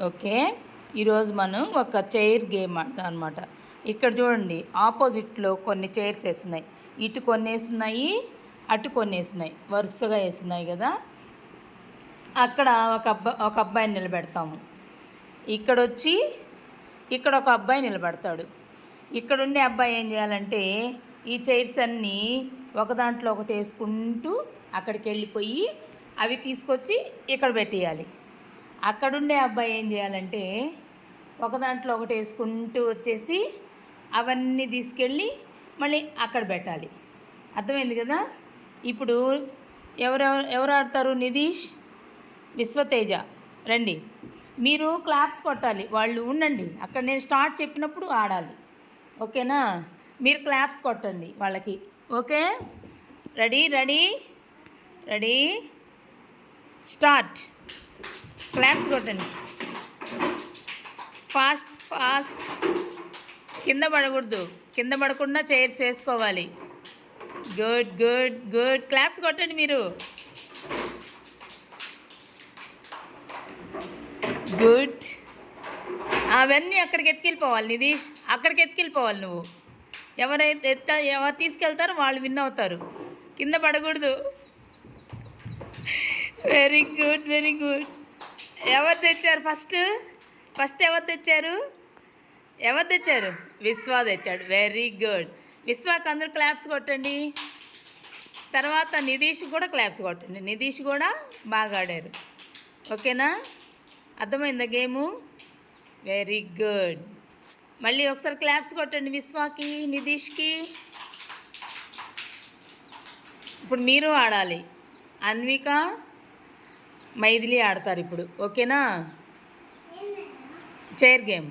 Okay, ఈరోజు మనం ఒక చైర్ గేమ్ ఆడతాం అనమాట. ఇక్కడ చూడండి, ఆపోజిట్లో కొన్ని చైర్స్ వేస్తున్నాయి. ఇటు కొన్ని వేస్తున్నాయి, అటు కొన్ని వేస్తున్నాయి, వరుసగా వేస్తున్నాయి కదా. అక్కడ ఒక అబ్బాయిని నిలబెడతాము. ఇక్కడ ఒక అబ్బాయి నిలబడతాడు. ఇక్కడుండే అబ్బాయి ఏం చేయాలంటే ఈ చైర్స్ అన్నీ ఒక దాంట్లో ఒకటి వేసుకుంటూ అక్కడికి వెళ్ళిపోయి అవి తీసుకొచ్చి ఇక్కడ పెట్టేయాలి. అక్కడుండే అబ్బాయి ఏం చేయాలంటే ఒక దాంట్లో ఒకటి వేసుకుంటూ వచ్చేసి అవన్నీ తీసుకెళ్ళి మళ్ళీ అక్కడ పెట్టాలి. అర్థమైంది కదా. ఇప్పుడు ఎవరు ఆడతారు? నిధీష్, విశ్వతేజ రండి. మీరు క్లాప్స్ కొట్టాలి, వాళ్ళు ఉండండి అక్కడ. నేను స్టార్ట్ చెప్పినప్పుడు ఆడాలి, ఓకేనా? మీరు క్లాప్స్ కొట్టండి వాళ్ళకి. Okay, ready ready ready start. Claps కొట్టండి, ఫాస్ట్ ఫాస్ట్. కింద పడకూడదు, కింద పడకుండా చైర్స్ వేసుకోవాలి. గుడ్ గుడ్ గుడ్, క్లాప్స్ కొట్టండి మీరు. గుడ్. అవన్నీ అక్కడికి ఎత్తుకెళ్ళిపోవాలి నిధీష్, అక్కడికి ఎత్తుకెళ్ళిపోవాలి నువ్వు. ఎవరు తీసుకెళ్తారో వాళ్ళు విన్ అవుతారు. కింద పడకూడదు. Very good very good. ఎవరు తెచ్చారు ఫస్ట్ ఎవరు తెచ్చారు? విశ్వా తెచ్చాడు. Very good. విశ్వాకి అందరూ క్లాప్స్ కొట్టండి. తర్వాత నిధీష్ కూడా క్లాప్స్ కొట్టండి. నిధీష్ కూడా బాగా ఆడారు, ఓకేనా? అర్థమైందా గేము? Very good. మళ్ళీ ఒకసారి క్లాప్స్ కొట్టండి విశ్వాకి, నిధీష్కి. ఇప్పుడు మీరు ఆడాలి. అన్విక, మైథిలి ఆడతారు ఇప్పుడు, ఓకేనా? Chair game.